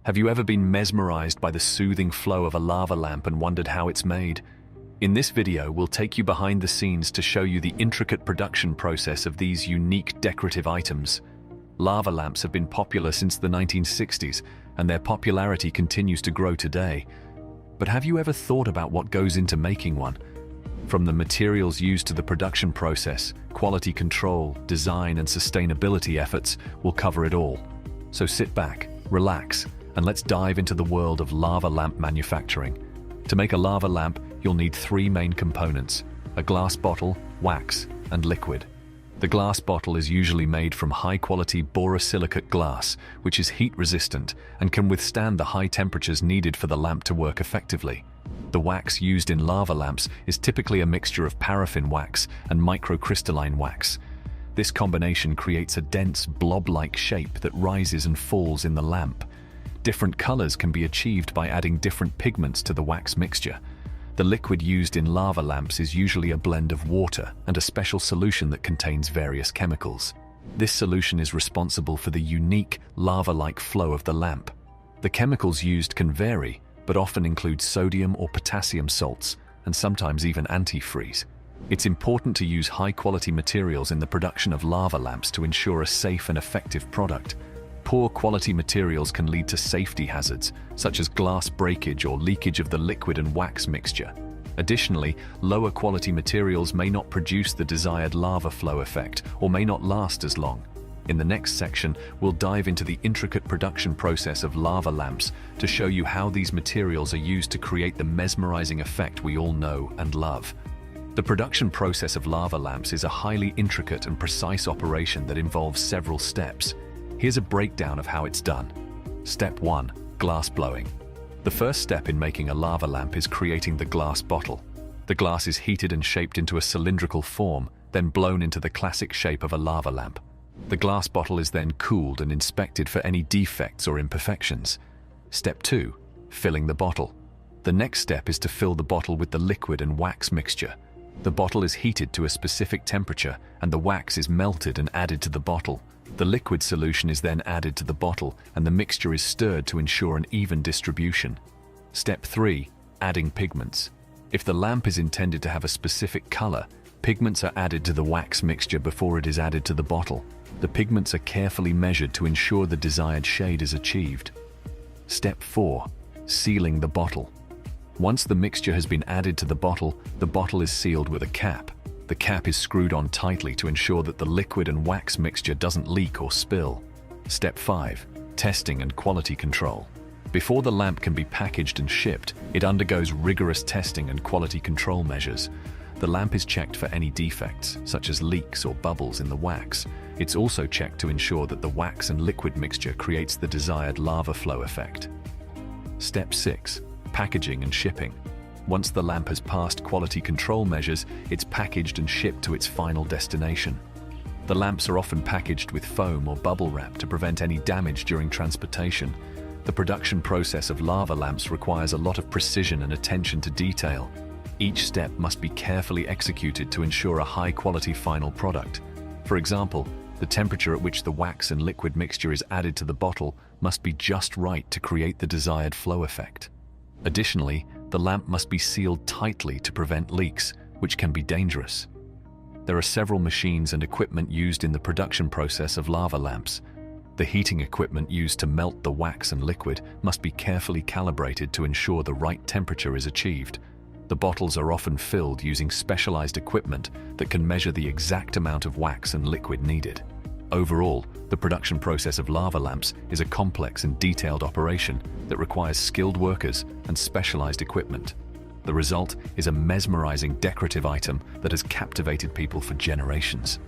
Have you ever been mesmerized by the soothing flow of a lava lamp and wondered how it's made? In this video, we'll take you behind the scenes to show you the intricate production process of these unique decorative items. Lava lamps have been popular since the 1960s, and their popularity continues to grow today. But have you ever thought about what goes into making one? From the materials used to the production process, quality control, design, and sustainability efforts, we'll cover it all. So sit back, relax, and let's dive into the world of lava lamp manufacturing. To make a lava lamp, you'll need three main components: a glass bottle, wax, and liquid. The glass bottle is usually made from high-quality borosilicate glass, which is heat-resistant and can withstand the high temperatures needed for the lamp to work effectively. The wax used in lava lamps is typically a mixture of paraffin wax and microcrystalline wax. This combination creates a dense, blob-like shape that rises and falls in the lamp. Different colors can be achieved by adding different pigments to the wax mixture. The liquid used in lava lamps is usually a blend of water and a special solution that contains various chemicals. This solution is responsible for the unique, lava-like flow of the lamp. The chemicals used can vary, but often include sodium or potassium salts, and sometimes even antifreeze. It's important to use high-quality materials in the production of lava lamps to ensure a safe and effective product. Poor quality materials can lead to safety hazards, such as glass breakage or leakage of the liquid and wax mixture. Additionally, lower quality materials may not produce the desired lava flow effect or may not last as long. In the next section, we'll dive into the intricate production process of lava lamps to show you how these materials are used to create the mesmerizing effect we all know and love. The production process of lava lamps is a highly intricate and precise operation that involves several steps. Here's a breakdown of how it's done. Step 1. Glass blowing. The first step in making a lava lamp is creating the glass bottle. The glass is heated and shaped into a cylindrical form, then blown into the classic shape of a lava lamp. The glass bottle is then cooled and inspected for any defects or imperfections. Step 2. Filling the bottle. The next step is to fill the bottle with the liquid and wax mixture. The bottle is heated to a specific temperature and the wax is melted and added to the bottle. The liquid solution is then added to the bottle and the mixture is stirred to ensure an even distribution. Step 3. Adding pigments. If the lamp is intended to have a specific color, pigments are added to the wax mixture before it is added to the bottle. The pigments are carefully measured to ensure the desired shade is achieved. Step 4. Sealing the bottle. Once the mixture has been added to the bottle is sealed with a cap. The cap is screwed on tightly to ensure that the liquid and wax mixture doesn't leak or spill. Step 5. Testing and quality control. Before the lamp can be packaged and shipped, it undergoes rigorous testing and quality control measures. The lamp is checked for any defects, such as leaks or bubbles in the wax. It's also checked to ensure that the wax and liquid mixture creates the desired lava flow effect. Step 6. Packaging and shipping. Once the lamp has passed quality control measures, it's packaged and shipped to its final destination. The lamps are often packaged with foam or bubble wrap to prevent any damage during transportation. The production process of lava lamps requires a lot of precision and attention to detail. Each step must be carefully executed to ensure a high-quality final product. For example, the temperature at which the wax and liquid mixture is added to the bottle must be just right to create the desired flow effect. Additionally, the lamp must be sealed tightly to prevent leaks, which can be dangerous. There are several machines and equipment used in the production process of lava lamps. The heating equipment used to melt the wax and liquid must be carefully calibrated to ensure the right temperature is achieved. The bottles are often filled using specialized equipment that can measure the exact amount of wax and liquid needed. Overall, the production process of lava lamps is a complex and detailed operation that requires skilled workers and specialized equipment. The result is a mesmerizing decorative item that has captivated people for generations.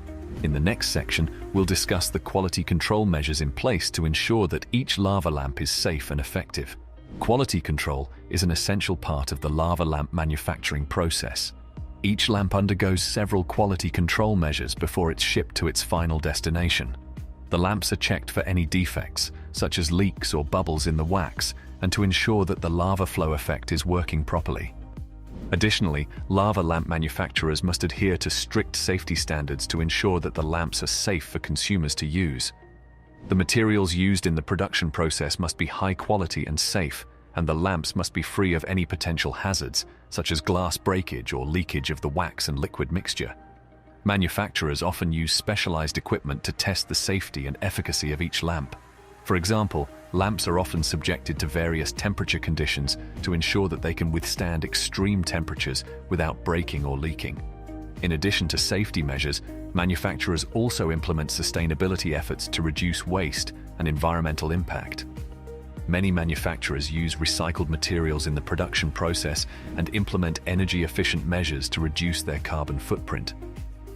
In the next section, we'll discuss the quality control measures in place to ensure that each lava lamp is safe and effective. Quality control is an essential part of the lava lamp manufacturing process. Each lamp undergoes several quality control measures before it's shipped to its final destination. The lamps are checked for any defects, such as leaks or bubbles in the wax, and to ensure that the lava flow effect is working properly. Additionally, lava lamp manufacturers must adhere to strict safety standards to ensure that the lamps are safe for consumers to use. The materials used in the production process must be high quality and safe, and the lamps must be free of any potential hazards, such as glass breakage or leakage of the wax and liquid mixture. Manufacturers often use specialized equipment to test the safety and efficacy of each lamp. For example, lamps are often subjected to various temperature conditions to ensure that they can withstand extreme temperatures without breaking or leaking. In addition to safety measures, manufacturers also implement sustainability efforts to reduce waste and environmental impact. Many manufacturers use recycled materials in the production process and implement energy-efficient measures to reduce their carbon footprint.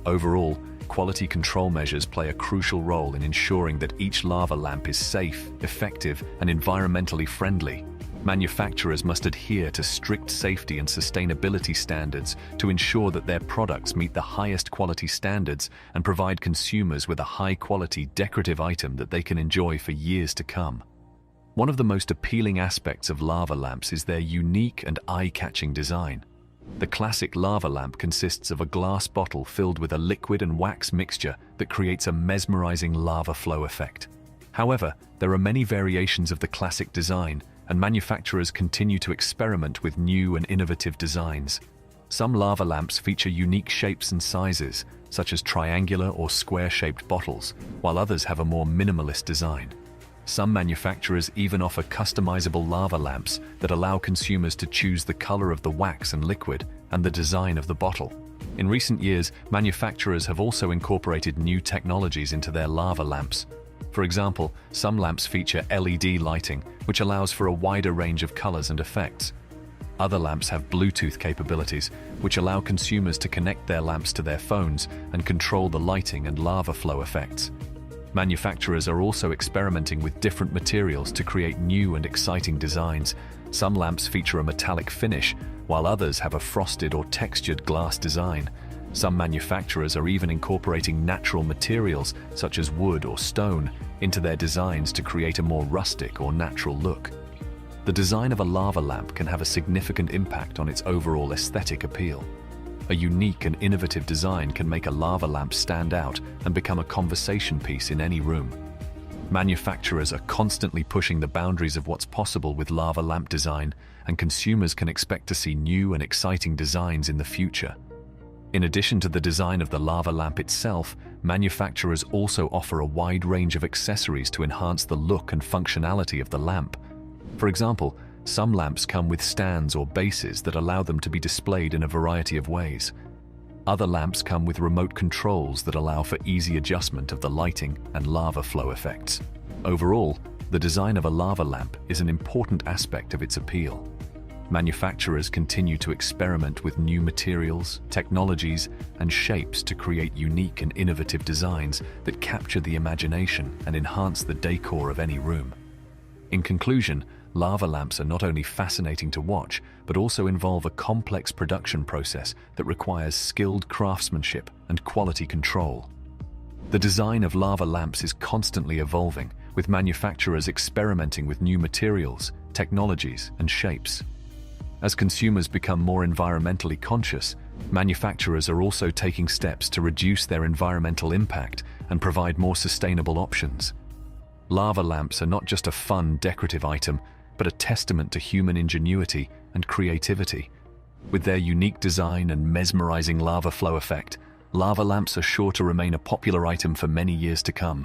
Overall, quality control measures play a crucial role in ensuring that each lava lamp is safe, effective, and environmentally friendly. Manufacturers must adhere to strict safety and sustainability standards to ensure that their products meet the highest quality standards and provide consumers with a high-quality decorative item that they can enjoy for years to come. One of the most appealing aspects of lava lamps is their unique and eye-catching design. The classic lava lamp consists of a glass bottle filled with a liquid and wax mixture that creates a mesmerizing lava flow effect. However, there are many variations of the classic design, and manufacturers continue to experiment with new and innovative designs. Some lava lamps feature unique shapes and sizes, such as triangular or square-shaped bottles, while others have a more minimalist design. Some manufacturers even offer customizable lava lamps that allow consumers to choose the color of the wax and liquid and the design of the bottle. In recent years, manufacturers have also incorporated new technologies into their lava lamps. For example, some lamps feature LED lighting, which allows for a wider range of colors and effects. Other lamps have Bluetooth capabilities, which allow consumers to connect their lamps to their phones and control the lighting and lava flow effects. Manufacturers are also experimenting with different materials to create new and exciting designs. Some lamps feature a metallic finish, while others have a frosted or textured glass design. Some manufacturers are even incorporating natural materials, such as wood or stone, into their designs to create a more rustic or natural look. The design of a lava lamp can have a significant impact on its overall aesthetic appeal. A unique and innovative design can make a lava lamp stand out and become a conversation piece in any room. Manufacturers are constantly pushing the boundaries of what's possible with lava lamp design, and consumers can expect to see new and exciting designs in the future. In addition to the design of the lava lamp itself, manufacturers also offer a wide range of accessories to enhance the look and functionality of the lamp. For example, some lamps come with stands or bases that allow them to be displayed in a variety of ways. Other lamps come with remote controls that allow for easy adjustment of the lighting and lava flow effects. Overall, the design of a lava lamp is an important aspect of its appeal. Manufacturers continue to experiment with new materials, technologies, and shapes to create unique and innovative designs that capture the imagination and enhance the decor of any room. In conclusion, lava lamps are not only fascinating to watch, but also involve a complex production process that requires skilled craftsmanship and quality control. The design of lava lamps is constantly evolving, with manufacturers experimenting with new materials, technologies, and shapes. As consumers become more environmentally conscious, manufacturers are also taking steps to reduce their environmental impact and provide more sustainable options. Lava lamps are not just a fun, decorative item, but a testament to human ingenuity and creativity. With their unique design and mesmerizing lava flow effect, lava lamps are sure to remain a popular item for many years to come.